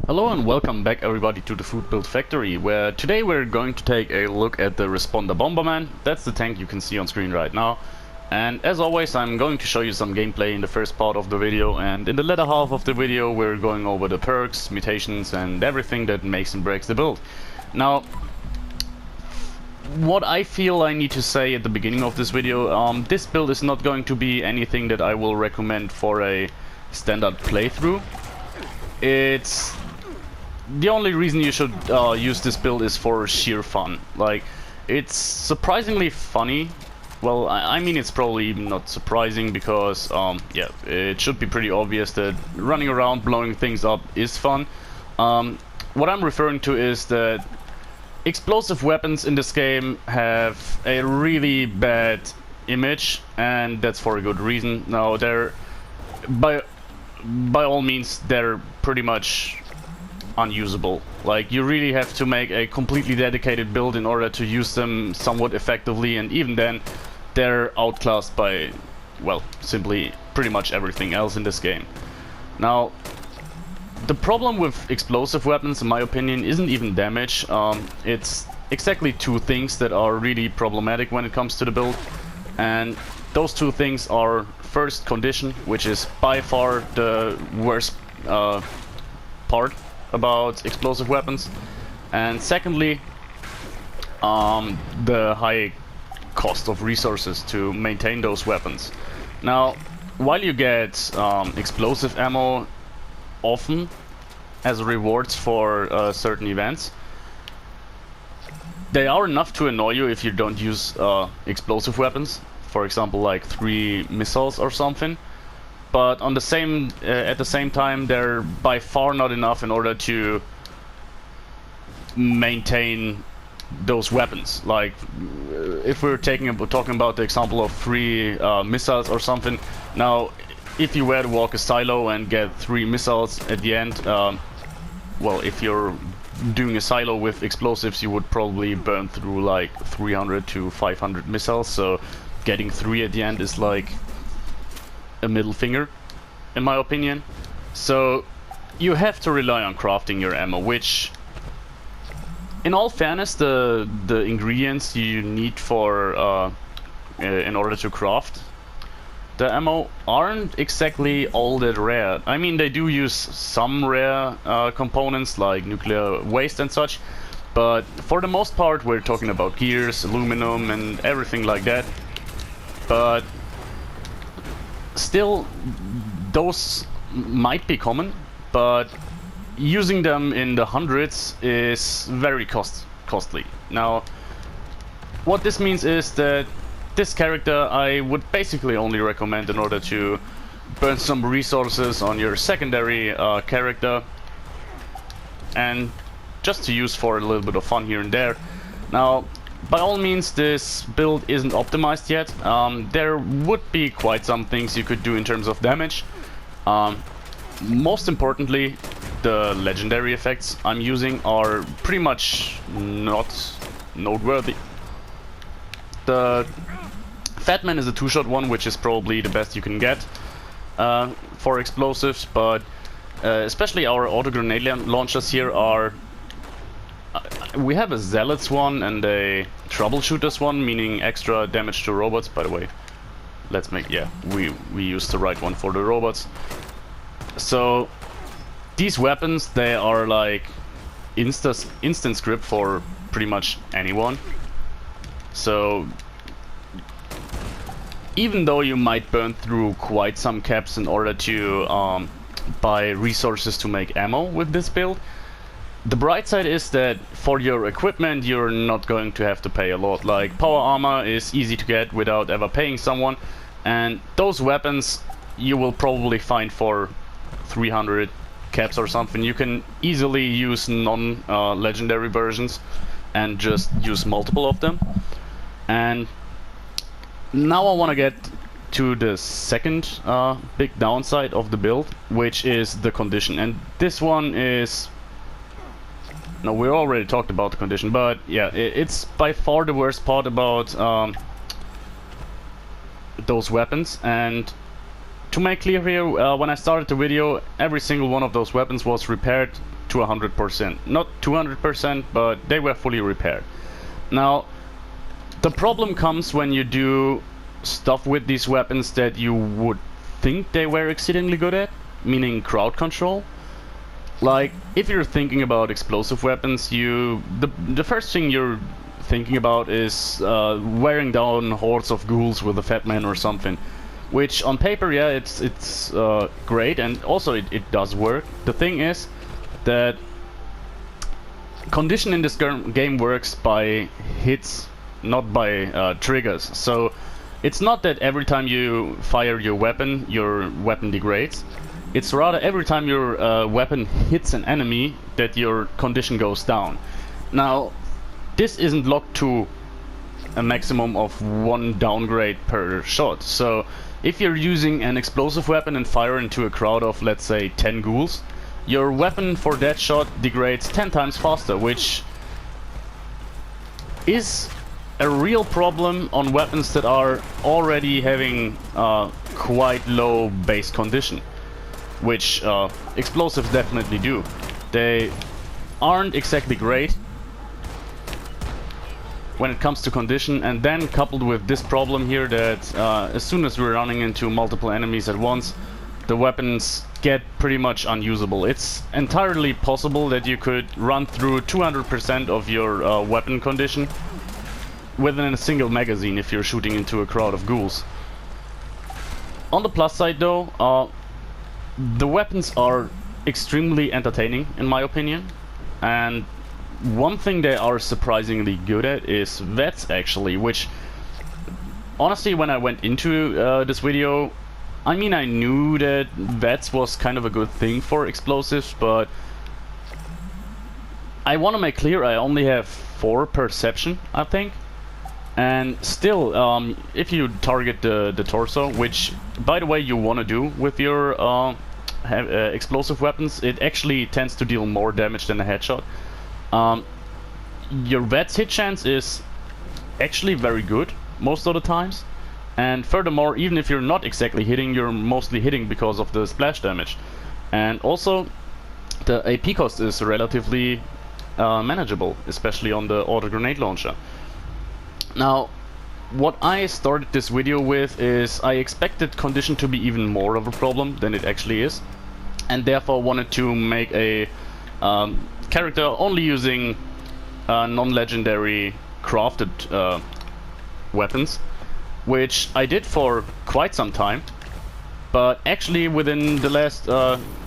Hello and welcome back everybody to the Foodbuild factory, where today we're going to take a look at the responder Bomberman. That's the tank you can see on screen right now. And as always, I'm going to show you some gameplay in the first part of the video, and in the latter half of the video we're going over the perks, mutations and everything that makes and breaks the build. Now, what I feel I need to say at the beginning of this video, this build is not going to be anything that I will recommend for a standard playthrough. It's the only reason you should use this build is for sheer fun. Like, it's surprisingly funny. Well, I mean, it's probably even not surprising because, yeah, it should be pretty obvious that running around blowing things up is fun. What I'm referring to is that explosive weapons in this game have a really bad image, and that's for a good reason. Now, they're by all means, they're pretty much unusable. Like, you really have to make a completely dedicated build in order to use them somewhat effectively, and even then they're outclassed by, well, simply pretty much everything else in this game. Now, the problem with explosive weapons, in my opinion, isn't even damage. It's exactly two things that are really problematic when it comes to the build, and those two things are, first, condition, which is by far the worst part about explosive weapons, and secondly, the high cost of resources to maintain those weapons. Now, while you get explosive ammo often as rewards for certain events, they are enough to annoy you if you don't use explosive weapons. For example, like 3 missiles or something. But on the same at the same time, they're by far not enough in order to maintain those weapons. Like, if we're talking about the example of 3 missiles or something. Now, if you were to walk a silo and get 3 missiles at the end, well, if you're doing a silo with explosives, you would probably burn through like 300 to 500 missiles. So getting 3 at the end is like a middle finger, in my opinion. So you have to rely on crafting your ammo, which, in all fairness, the ingredients you need for in order to craft the ammo aren't exactly all that rare. I mean, they do use some rare components like nuclear waste and such, but for the most part we're talking about gears, aluminum and everything like that. But still, those might be common, but using them in the hundreds is very costly. Now, what this means is that this character I would basically only recommend in order to burn some resources on your secondary character, and just to use for a little bit of fun here and there. Now, by all means, this build isn't optimized yet. There would be quite some things you could do in terms of damage. Most importantly, the legendary effects I'm using are pretty much not noteworthy. The Fatman is a 2-shot one, which is probably the best you can get for explosives, but especially our auto grenade launchers here are... we have a Zealots one and a Troubleshooters one, meaning extra damage to robots. By the way, let's make... yeah, we used the right one for the robots. So these weapons, they are like instant script for pretty much anyone. So even though you might burn through quite some caps in order to buy resources to make ammo with this build, the bright side is that for your equipment you're not going to have to pay a lot. Like, power armor is easy to get without ever paying someone, and those weapons you will probably find for 300 caps or something. You can easily use non-legendary versions and just use multiple of them. And now I want to get to the second big downside of the build, which is the condition. And this one is... no, we already talked about the condition, but yeah, it's by far the worst part about those weapons. And to make clear here, when I started the video, every single one of those weapons was repaired to to 100%. Not 200%, but they were fully repaired. Now, the problem comes when you do stuff with these weapons that you would think they were exceedingly good at, meaning crowd control. Like, if you're thinking about explosive weapons, the first thing you're thinking about is wearing down hordes of ghouls with a fat man or something. Which, on paper, yeah, it's great, and also it does work. The thing is that condition in this game works by hits, not by triggers. So it's not that every time you fire your weapon degrades. It's rather every time your weapon hits an enemy that your condition goes down. Now, this isn't locked to a maximum of 1 downgrade per shot. So if you're using an explosive weapon and fire into a crowd of, let's say, 10 ghouls, your weapon for that shot degrades 10 times faster, which is a real problem on weapons that are already having quite low base condition, which explosives definitely do. They aren't exactly great when it comes to condition, and then coupled with this problem here that as soon as we're running into multiple enemies at once, the weapons get pretty much unusable. It's entirely possible that you could run through 200% of your weapon condition within a single magazine if you're shooting into a crowd of ghouls. On the plus side though, the weapons are extremely entertaining in my opinion, and one thing they are surprisingly good at is VETs actually, which honestly when I went into this video, I mean I knew that VETs was kind of a good thing for explosives, but I want to make clear I only have 4 perception, I think. And still, if you target the torso, which by the way you want to do with your explosive weapons, it actually tends to deal more damage than a headshot. Your VET's hit chance is actually very good most of the times, and furthermore, even if you're not exactly hitting, you're mostly hitting because of the splash damage. And also the AP cost is relatively manageable, especially on the auto grenade launcher. Now, what I started this video with is I expected condition to be even more of a problem than it actually is, and therefore wanted to make a character only using non-legendary crafted weapons, which I did for quite some time, but actually within the last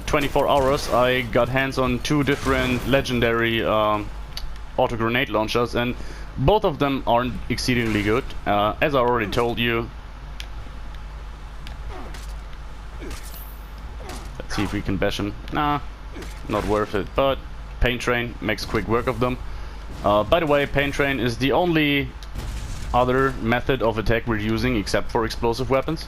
24 hours I got hands on 2 different legendary auto grenade launchers, and both of them aren't exceedingly good. As I already told you. Let's see if we can bash him. Nah, not worth it, but Pain Train makes quick work of them. By the way, Pain Train is the only other method of attack we're using except for explosive weapons.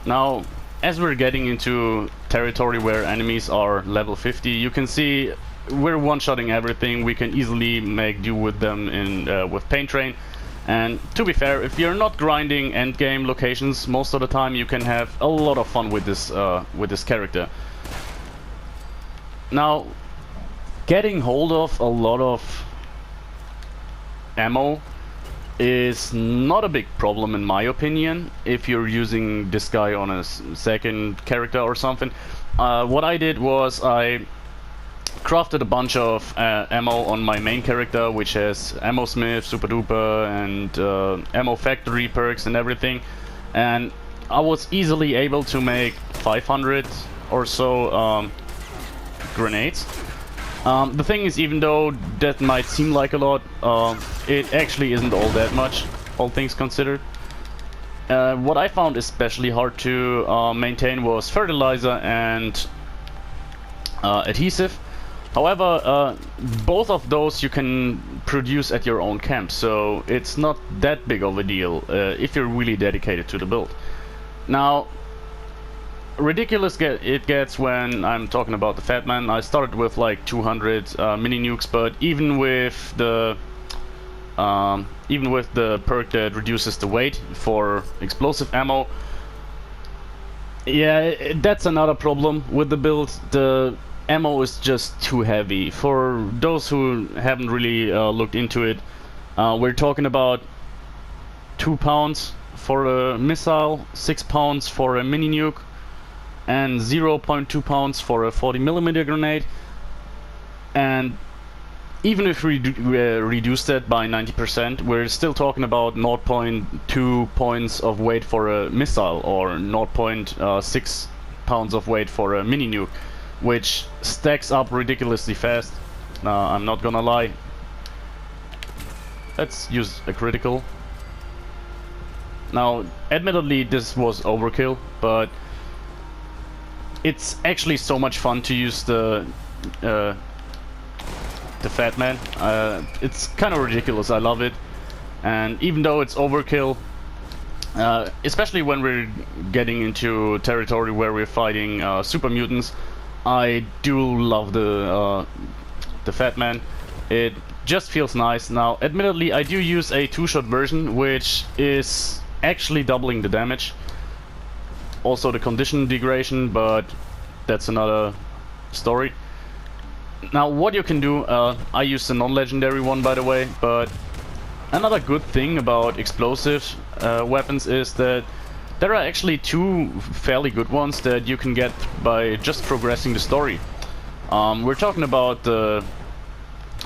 Now, as we're getting into territory where enemies are level 50, you can see we're one-shotting everything. We can easily make do with them in with Pain Train. And to be fair, if you're not grinding endgame locations most of the time, you can have a lot of fun with this character. Now, getting hold of a lot of ammo is not a big problem in my opinion if you're using this guy on a second character or something. What I did was I crafted a bunch of ammo on my main character, which has Ammo Smith, Super Duper, and Ammo Factory perks and everything, and I was easily able to make 500 or so grenades. The thing is, even though that might seem like a lot, it actually isn't all that much, all things considered. What I found especially hard to maintain was fertilizer and adhesive. However, both of those you can produce at your own camp, so it's not that big of a deal if you're really dedicated to the build. Now, ridiculous it gets when I'm talking about the Fat Man. I started with like 200 mini nukes, but even with the perk that reduces the weight for explosive ammo, Yeah, that's another problem with the build. The ammo is just too heavy. For those who haven't really looked into it, we're talking about 2 pounds for a missile, 6 pounds for a mini nuke, and 0.2 pounds for a 40mm grenade. And even if we reduce that by 90%, we're still talking about 0.2 points of weight for a missile, or 0.6 pounds of weight for a mini nuke, which stacks up ridiculously fast. I'm not gonna lie. Let's use a critical. Now, admittedly, this was overkill, but it's actually so much fun to use the Fat Man. It's kind of ridiculous. I love it, and even though it's overkill, especially when we're getting into territory where we're fighting super mutants, I do love the Fat Man. It just feels nice. Now, admittedly, I do use a two-shot version, which is actually doubling the damage. Also the condition degradation, but that's another story. Now, what you can do, I use the non-legendary one, by the way, but another good thing about explosive weapons is that there are actually two fairly good ones that you can get by just progressing the story. We're talking about the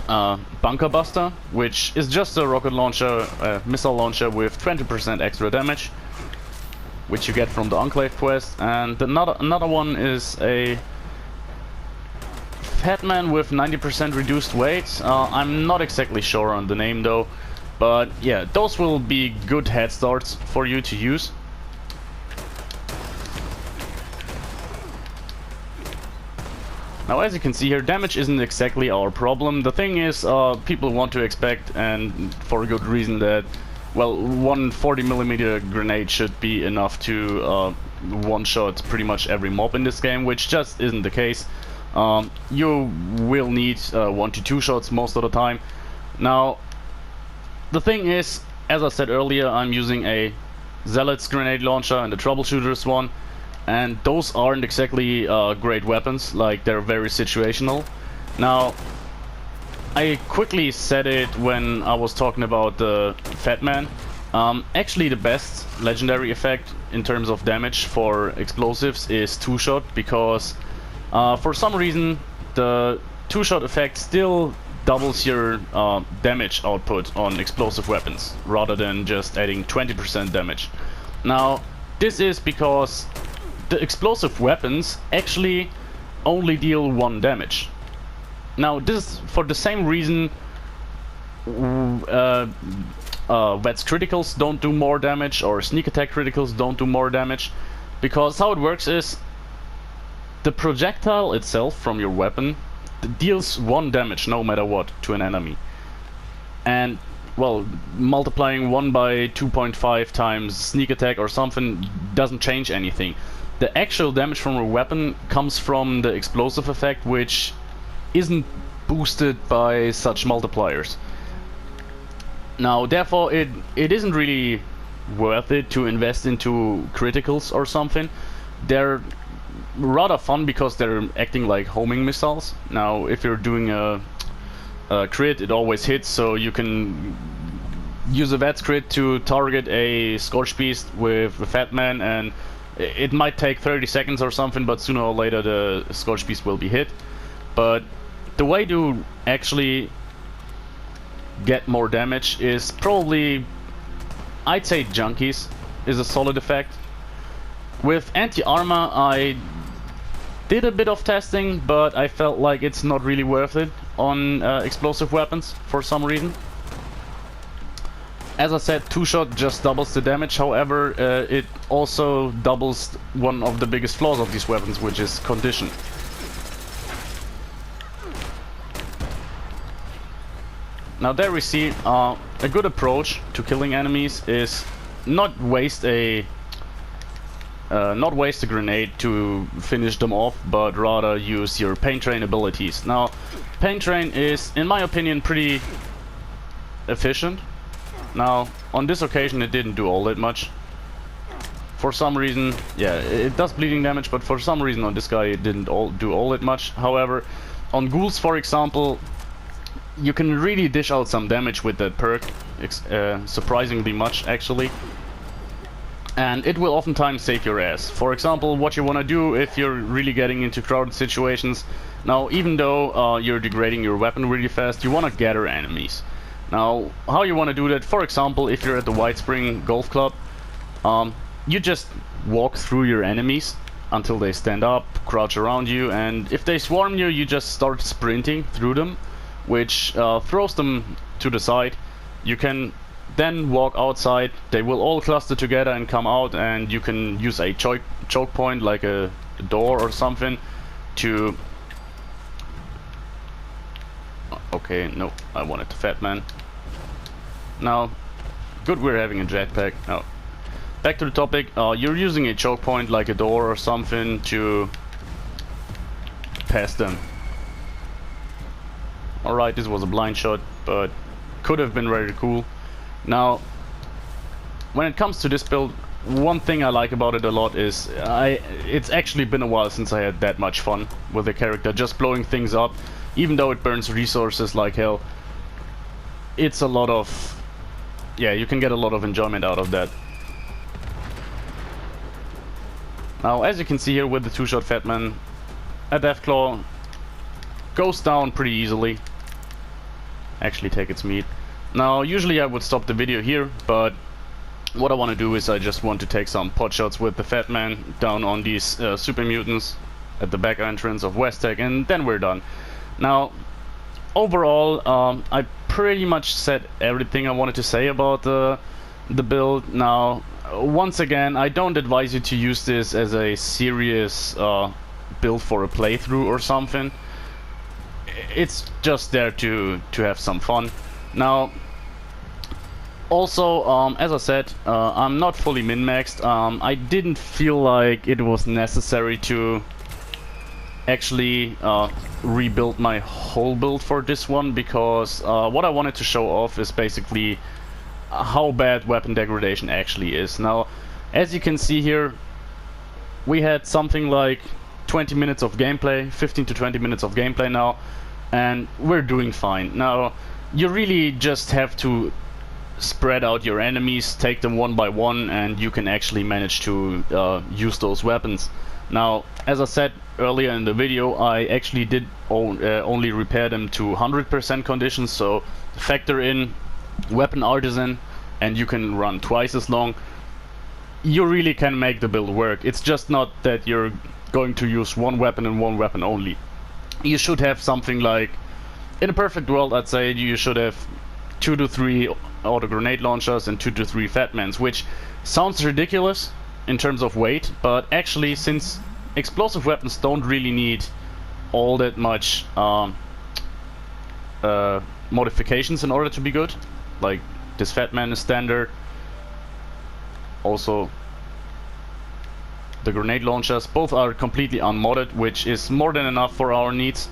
Bunker Buster, which is just a rocket launcher, missile launcher with 20% extra damage, which you get from the Enclave quest, and another one is a Fat Man with 90% reduced weight. I'm not exactly sure on the name though, but yeah, those will be good head starts for you to use. Now, as you can see here, damage isn't exactly our problem. The thing is, people want to expect, and for a good reason, that, well, one 40mm grenade should be enough to one-shot pretty much every mob in this game, which just isn't the case. You will need 1 to 2 shots most of the time. Now, the thing is, as I said earlier, I'm using a Zealot's grenade launcher and the Troubleshooter's one, and those aren't exactly great weapons. Like, they're very situational. Now, I quickly said it when I was talking about the Fat Man. Actually, the best legendary effect in terms of damage for explosives is 2-shot, because for some reason the 2-shot effect still doubles your damage output on explosive weapons, rather than just adding 20% damage. Now, this is because the explosive weapons actually only deal 1 damage. Now, this is for the same reason Vets criticals don't do more damage, or sneak attack criticals don't do more damage, because how it works is the projectile itself from your weapon deals 1 damage no matter what to an enemy. And, well, multiplying 1 by 2.5 times sneak attack or something doesn't change anything. The actual damage from a weapon comes from the explosive effect, which isn't boosted by such multipliers. Now, therefore, it isn't really worth it to invest into criticals or something. They're rather fun because they're acting like homing missiles. Now, if you're doing a crit, it always hits, so you can use a Vets crit to target a Scorch Beast with a Fat Man, and it might take 30 seconds or something, but sooner or later the Scorch Beast will be hit. But the way to actually get more damage is probably, I'd say, Junkies is a solid effect. With anti-armor, I did a bit of testing, but I felt like it's not really worth it on explosive weapons for some reason. As I said, 2-shot just doubles the damage, however, it also doubles one of the biggest flaws of these weapons, which is condition. Now there we see a good approach to killing enemies is not waste a grenade to finish them off, but rather use your Pain Train abilities. Now, Pain Train is, in my opinion, pretty efficient. Now, on this occasion it didn't do all that much. for some reason, yeah, it does bleeding damage, but for some reason on this guy it didn't do all that much. However, on ghouls, for example, you can really dish out some damage with that perk, surprisingly much actually. And it will oftentimes save your ass. For example, what you want to do if you're really getting into crowded situations. Now, even though you're degrading your weapon really fast, you want to gather enemies. Now, how you want to do that, for example, if you're at the White Spring Golf Club, you just walk through your enemies until they stand up, crouch around you, and if they swarm you, you just start sprinting through them, which throws them to the side. You can then walk outside, they will all cluster together and come out, and you can use a choke point like a door or something to... Okay, no, I wanted the fat man. Now, good, we're having a jetpack. Now, back to the topic, you're using a choke point like a door or something to pass them. Alright, this was a blind shot, but could have been very cool. Now, when it comes to this build, one thing I like about it a lot is it's actually been a while since I had that much fun with the character, just blowing things up. Even though it burns resources like hell, it's a lot of... yeah, you can get a lot of enjoyment out of that. Now, as you can see here with the two-shot Fatman, a Deathclaw goes down pretty easily. Actually, take its meat. Now, usually I would stop the video here, but what I want to do is I just want to take some pot shots with the Fat Man down on these super mutants at the back entrance of Westtech, and then we're done. Now, overall, I pretty much said everything I wanted to say about the build. Now, once again, I don't advise you to use this as a serious build for a playthrough or something. It's just there to have some fun. Now, also, as I said, I'm not fully min-maxed. I didn't feel like it was necessary to actually rebuild my whole build for this one, because what I wanted to show off is basically how bad weapon degradation actually is. Now, as you can see here, we had something like 20 minutes of gameplay, 15 to 20 minutes of gameplay now, and we're doing fine. Now, you really just have to spread out your enemies, take them one by one, and you can actually manage to use those weapons. Now, as I said earlier in the video, I actually did only repair them to 100% conditions, so factor in Weapon Artisan and you can run twice as long. You really can make the build work. It's just not that you're going to use one weapon and one weapon only. You should have something like, in a perfect world, I'd say you should have 2 to 3 auto grenade launchers and 2 to 3 Fatmans, which sounds ridiculous in terms of weight, but actually, since explosive weapons don't really need all that much modifications in order to be good, like this Fatman is standard. Also, the grenade launchers, both are completely unmodded, which is more than enough for our needs.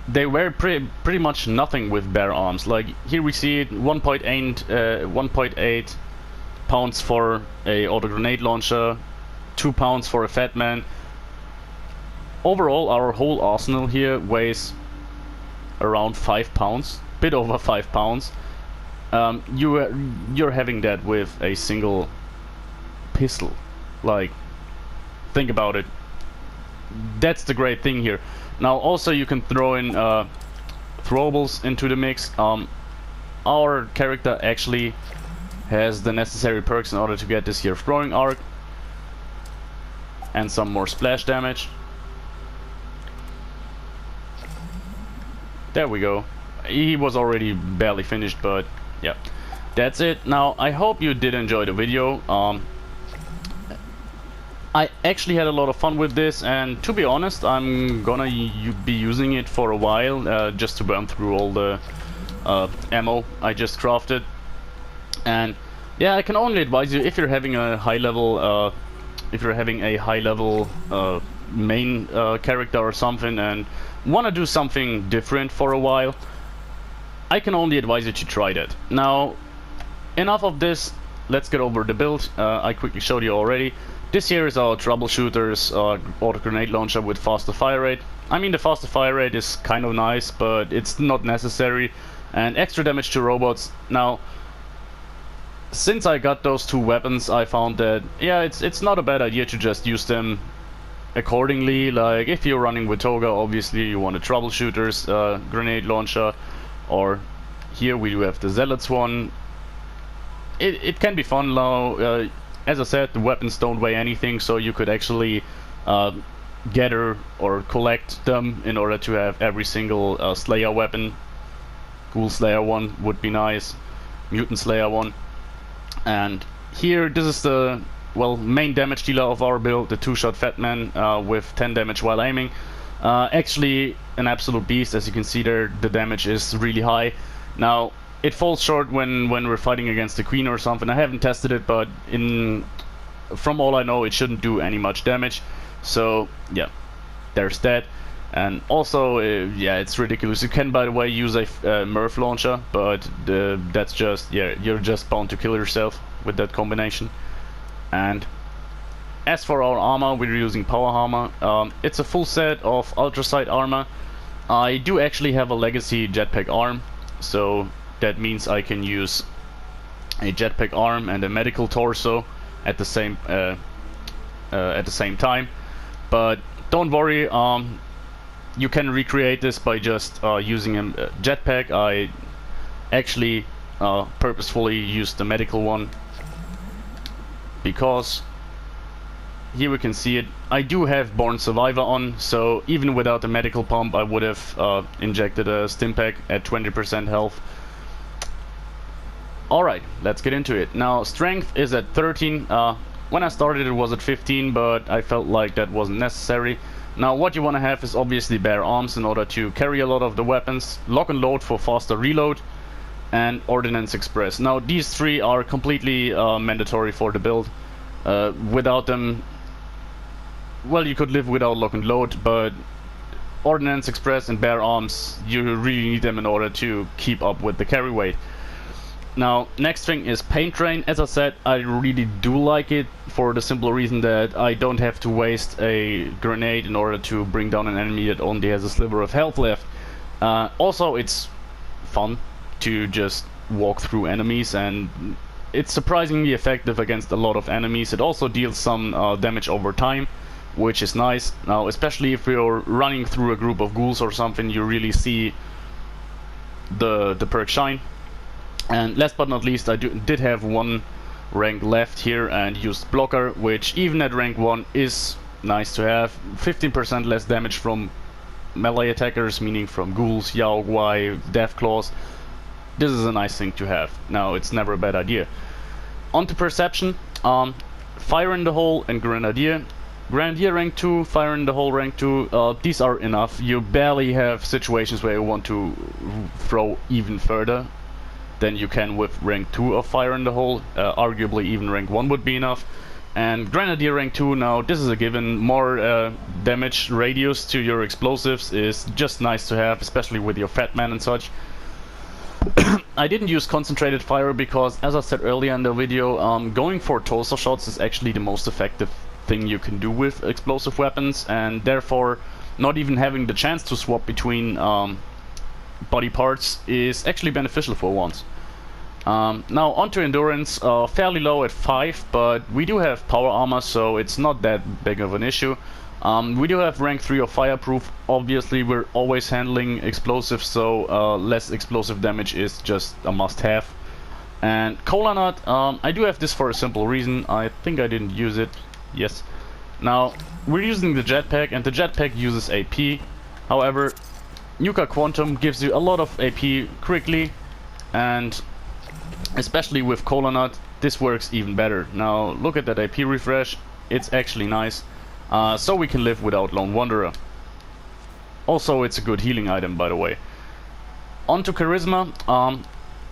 They wear pretty much nothing with bare arms. Like here we see it, 1.8 pounds for a auto grenade launcher, 2 pounds for a Fatman. Overall, our whole arsenal here weighs around 5 pounds, bit over 5 pounds. You're having that with a single pistol. Like, think about it. That's the great thing here. Now, also you can throw in throwables into the mix. Our character actually has the necessary perks in order to get this here throwing arc and some more splash damage. There we go. He was already barely finished, but yeah, that's it. Now, I hope you did enjoy the video. I actually had a lot of fun with this, and to be honest, I'm gonna be using it for a while, just to burn through all the ammo I just crafted. And yeah, I can only advise you, if you're having a high level main character or something and want to do something different for a while, I can only advise you to try that. Now, enough of this. let's get over the build. I quickly showed you already. This here is our troubleshooter's auto grenade launcher with faster fire rate. I mean, the faster fire rate is kind of nice, but it's not necessary. And extra damage to robots. Now, since I got those two weapons, I found that, yeah, it's not a bad idea to just use them accordingly. Like, if you're running with Toga, obviously you want a troubleshooter's grenade launcher, or here we do have the Zealots one. It can be fun now. As I said, the weapons don't weigh anything, so you could actually gather or collect them in order to have every single Slayer weapon. Ghoul Slayer one would be nice, Mutant Slayer one. And here, this is the, well, main damage dealer of our build, the two-shot Fat Man with 10 damage while aiming. Actually an absolute beast. As you can see there, the damage is really high. Now, it falls short when we're fighting against the Queen or something. I haven't tested it, but from all I know, it shouldn't do any much damage. So, yeah, there's that. And also, yeah, it's ridiculous. You can, by the way, use a Murph launcher, but that's just, yeah, you're just bound to kill yourself with that combination. And as for our armor, we're using power armor. It's a full set of ultrasight armor. I do actually have a legacy jetpack arm, so that means I can use a jetpack arm and a medical torso at the same time. But don't worry, you can recreate this by just using a jetpack. I actually purposefully used the medical one because here we can see it. I do have Born Survivor on, so even without the medical pump I would have injected a Stimpack at 20% health. Alright, let's get into it. Now, strength is at 13. When I started it was at 15, but I felt like that wasn't necessary. Now, what you want to have is obviously bare arms in order to carry a lot of the weapons, lock and load for faster reload, and Ordnance Express. Now, these three are completely mandatory for the build. Without them, well, you could live without lock and load, but Ordnance Express and bare arms, you really need them in order to keep up with the carry weight. Now, next thing is Paint Train. As I said, I really do like it for the simple reason that I don't have to waste a grenade in order to bring down an enemy that only has a sliver of health left. Also, it's fun to just walk through enemies, and it's surprisingly effective against a lot of enemies. It also deals some damage over time, which is nice. Now, especially if you're running through a group of ghouls or something, you really see the perk shine. And last but not least, I did have one rank left here and used Blocker, which even at rank 1 is nice to have. 15% less damage from melee attackers, meaning from ghouls, Yao Guai, Deathclaws. This is a nice thing to have. Now, it's never a bad idea. On to Perception, Fire in the Hole and Grenadier. Grenadier rank 2, Fire in the Hole rank 2, these are enough. You barely have situations where you want to throw even further than you can with rank 2 of Fire in the Hole. Arguably even rank 1 would be enough. And Grenadier rank 2, now this is a given. More damage radius to your explosives is just nice to have, especially with your Fat Man and such. I didn't use concentrated fire because, as I said earlier in the video, going for torso shots is actually the most effective thing you can do with explosive weapons, and therefore not even having the chance to swap between body parts is actually beneficial for once. Now onto endurance, fairly low at 5, but we do have power armor, so it's not that big of an issue. We do have rank 3 of fireproof. Obviously we're always handling explosives, so less explosive damage is just a must-have. And Cola Nut, I do have this for a simple reason. I think I didn't use it. Yes. Now we're using the jetpack, and the jetpack uses AP. However, Nuka Quantum gives you a lot of AP quickly, and especially with Cola Nut, this works even better. Now look at that AP refresh, it's actually nice. So we can live without Lone Wanderer. Also, it's a good healing item, by the way. On to Charisma.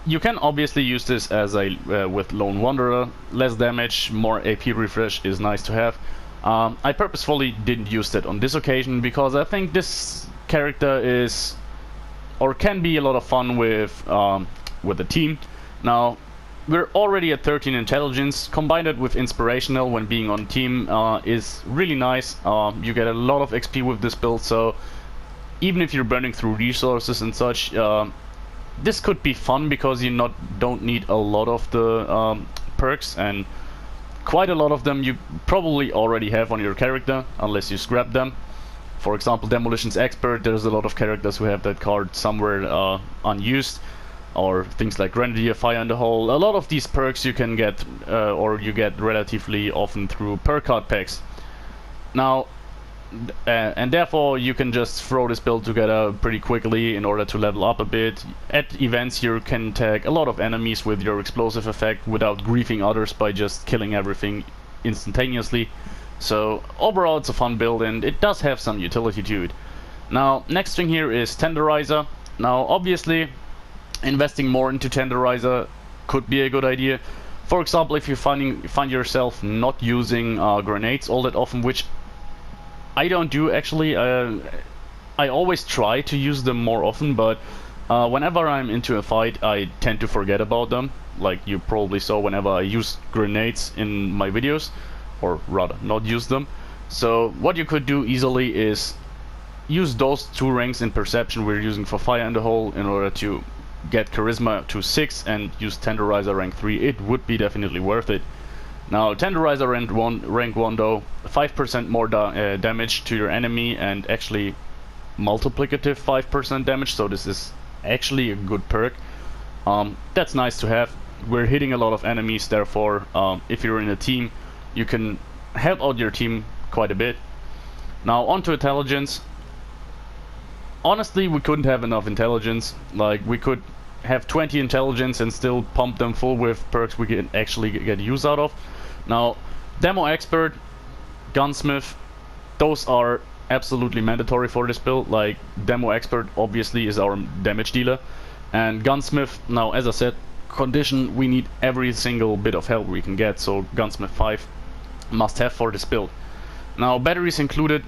You can obviously use this as a with Lone Wanderer. Less damage, more AP refresh is nice to have. I purposefully didn't use that on this occasion because I think this character is, or can be, a lot of fun with the team. Now, we're already at 13 intelligence. Combine it with inspirational when being on team is really nice. You get a lot of XP with this build, so even if you're burning through resources and such, this could be fun because you don't need a lot of the perks, and quite a lot of them you probably already have on your character unless you scrap them. For example, Demolition's Expert, there's a lot of characters who have that card somewhere unused, or things like Grenadier, Fire in the Hole. A lot of these perks you can get, or you get relatively often through perk card packs. Now, and therefore you can just throw this build together pretty quickly in order to level up a bit. At events you can tag a lot of enemies with your explosive effect without griefing others by just killing everything instantaneously. So overall it's a fun build, and it does have some utility to it. Now, next thing here is Tenderizer. Now obviously investing more into Tenderizer could be a good idea. For example, if you find yourself not using grenades all that often, which I don't do actually. I always try to use them more often, but whenever I'm into a fight I tend to forget about them, like you probably saw whenever I use grenades in my videos, or rather not use them. So what you could do easily is use those 2 ranks in perception we're using for Fire in the Hole in order to get Charisma to 6 and use Tenderizer rank 3. It would be definitely worth it. Now, Tenderizer rank 1 though, 5% more damage to your enemy, and actually multiplicative 5% damage, so this is actually a good perk. That's nice to have. We're hitting a lot of enemies, therefore if you're in a team you can help out your team quite a bit. Now on to intelligence. Honestly, we couldn't have enough intelligence. Like, we could have 20 intelligence and still pump them full with perks we can actually get use out of. Now, Demo Expert, Gunsmith, those are absolutely mandatory for this build. Like, Demo Expert obviously is our damage dealer, and Gunsmith, now as I said, condition, we need every single bit of help we can get, so Gunsmith 5 must have for this build. Now, batteries included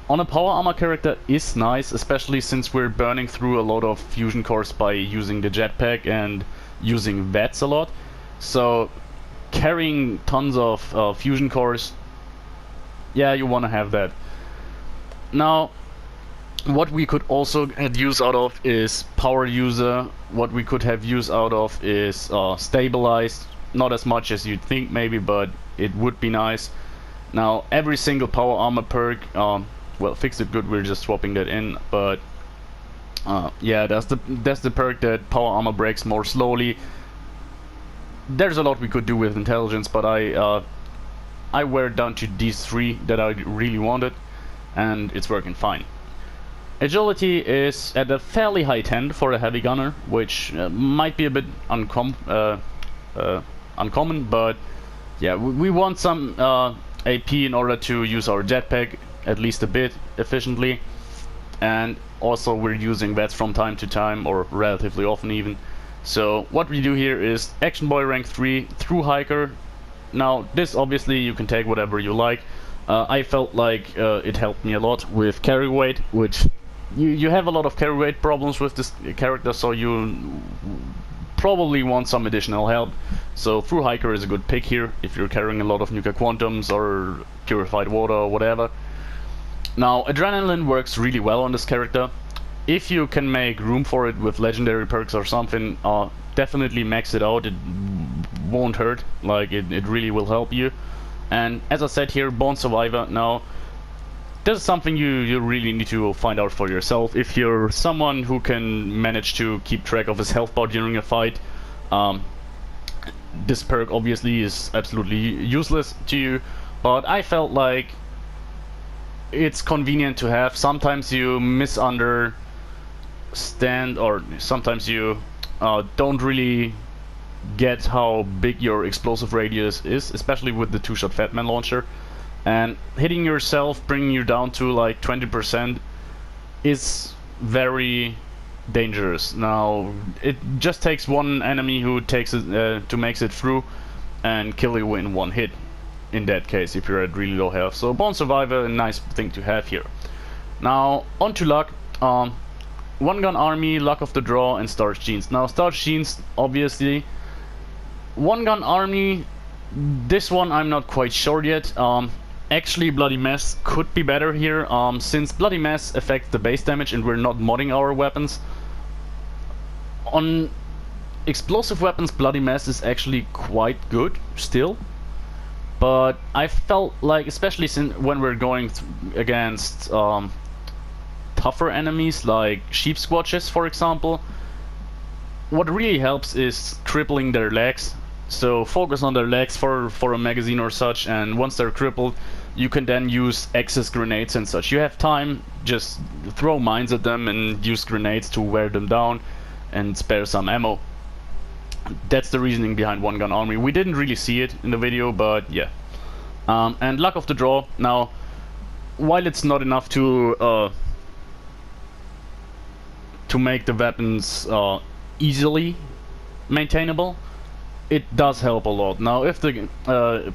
on a power armor character is nice, especially since we're burning through a lot of fusion cores by using the jetpack and using VATS a lot. So carrying tons of fusion cores, yeah, you want to have that. Now, what we could also have use out of is power user. What we could have use out of is stabilized. Not as much as you'd think maybe, but it would be nice. Now, every single power armor perk, well, Fix It Good, we're just swapping that in, but yeah, that's the perk that power armor breaks more slowly. There's a lot we could do with intelligence, but I wear it down to these 3 that I really wanted, and it's working fine. Agility is at a fairly high 10 for a heavy gunner, which might be a bit uncommon, but yeah, we want some AP in order to use our jetpack at least a bit efficiently, and also we're using VATS from time to time, or relatively often even. So what we do here is Action Boy rank 3 through Hiker. Now this obviously you can take whatever you like. I felt like it helped me a lot with carry weight, which you have a lot of carry weight problems with this character, so you probably want some additional help. So through Hiker is a good pick here if you're carrying a lot of Nuka Quantums or Purified Water or whatever. Now, Adrenaline works really well on this character. If you can make room for it with legendary perks or something, definitely max it out. It won't hurt, like it really will help you. And as I said here, Bone Survivor. Now, this is something you really need to find out for yourself. If you're someone who can manage to keep track of his health bar during a fight, this perk obviously is absolutely useless to you, but I felt like it's convenient to have. Sometimes you misunderstand, or sometimes you don't really get how big your explosive radius is, especially with the 2-shot Fatman launcher, and hitting yourself, bringing you down to like 20% is very dangerous. Now, it just takes one enemy who takes it to makes it through and kill you in one hit, in that case, if you're at really low health. So Bone Survivor, a nice thing to have here. Now, on to luck. One Gun Army, Luck of the Draw, and Starch Jeans. Now, Starch Jeans, obviously, One gun army, this one I'm not quite sure yet. Actually, Bloody Mess could be better here, since Bloody Mess affects the base damage and we're not modding our weapons. On explosive weapons, Bloody Mess is actually quite good still. But I felt like, especially when we're going against tougher enemies like sheep squatches, for example, what really helps is crippling their legs. So focus on their legs for a magazine or such, and once they're crippled, you can then use excess grenades and such. You have time, just throw mines at them and use grenades to wear them down and spare some ammo. That's the reasoning behind One Gun Army. We didn't really see it in the video, but yeah. And luck of the draw. Now, while it's not enough to make the weapons easily maintainable, it does help a lot. Now, if the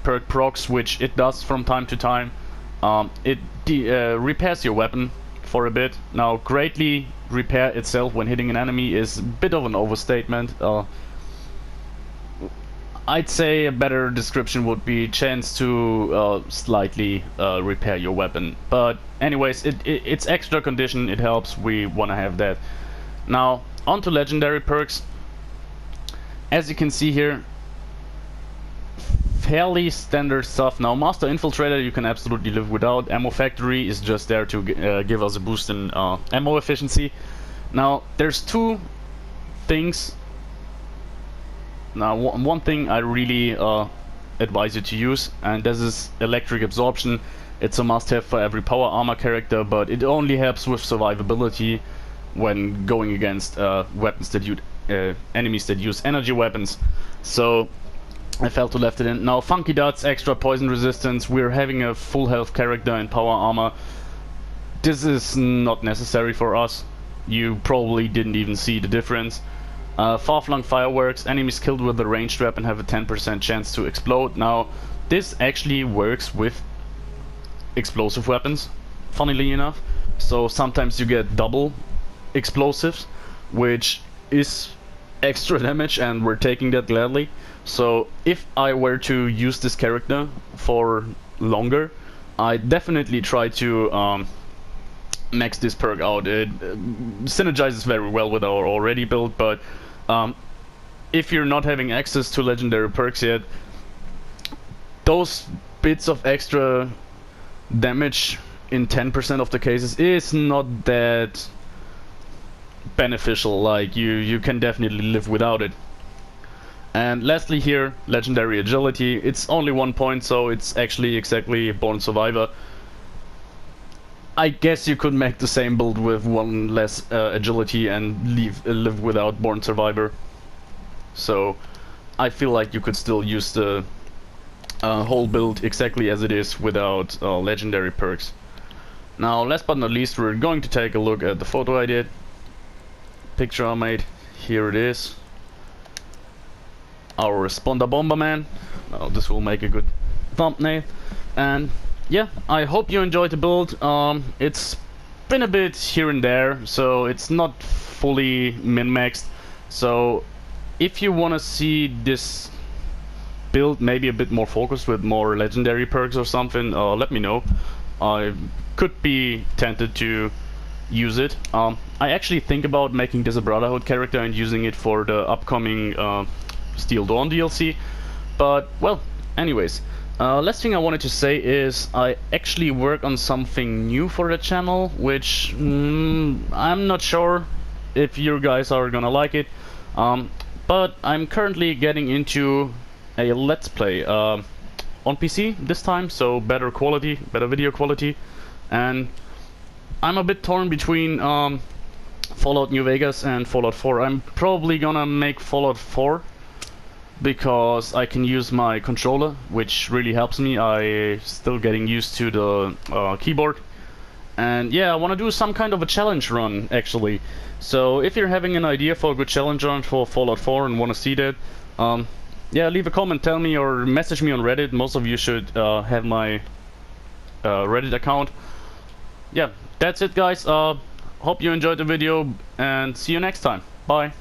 perk procs, which it does from time to time, it repairs your weapon for a bit. Now, greatly repair itself when hitting an enemy is a bit of an overstatement. I'd say a better description would be chance to slightly repair your weapon. But anyways, it's extra condition, it helps, we want to have that. Now, onto legendary perks. As you can see here, fairly standard stuff. Now, Master Infiltrator you can absolutely live without. Ammo Factory is just there to give us a boost in ammo efficiency. Now, there's two things. Now, one thing I really advise you to use, and this is Electric Absorption. It's a must-have for every power armor character, but it only helps with survivability when going against weapons that enemies that use energy weapons. So I felt to left it in. Now, Funky Dots, extra poison resistance. We're having a full health character in power armor. This is not necessary for us. You probably didn't even see the difference. Far-flung fireworks, enemies killed with a ranged weapon have a 10% chance to explode. Now, this actually works with explosive weapons, funnily enough. So sometimes you get double explosives, which is extra damage, and we're taking that gladly. So if I were to use this character for longer, I definitely try to max this perk out. It synergizes very well with our already build, but if you're not having access to legendary perks yet, those bits of extra damage in 10% of the cases is not that beneficial. Like, you can definitely live without it. And lastly here, legendary agility. It's only 1 point, so it's actually exactly Born Survivor. I guess you could make the same build with one less agility and live without Born Survivor. So I feel like you could still use the whole build exactly as it is without legendary perks. Now, last but not least, we're going to take a look at the photo I did. Picture I made. Here it is. Our Responder Bomberman. Now, this will make a good thumbnail. And yeah, I hope you enjoyed the build. It's been a bit here and there, so it's not fully min-maxed. So if you want to see this build maybe a bit more focused with more legendary perks or something, let me know. I could be tempted to use it. I actually think about making this a Brotherhood character and using it for the upcoming Steel Dawn DLC. But, well, anyways. Last thing I wanted to say is I actually work on something new for the channel, which I'm not sure if you guys are gonna like it. But I'm currently getting into a Let's Play on PC this time, so better quality, better video quality. And I'm a bit torn between Fallout New Vegas and Fallout 4. I'm probably gonna make Fallout 4 because I can use my controller, which really helps me. I still getting used to the keyboard. And yeah, I want to do some kind of a challenge run, actually. So if you're having an idea for a good challenge run for Fallout 4 and want to see that, yeah, leave a comment, tell me, or message me on Reddit. Most of you should have my Reddit account. Yeah, that's it, guys. Hope you enjoyed the video, and see you next time. Bye.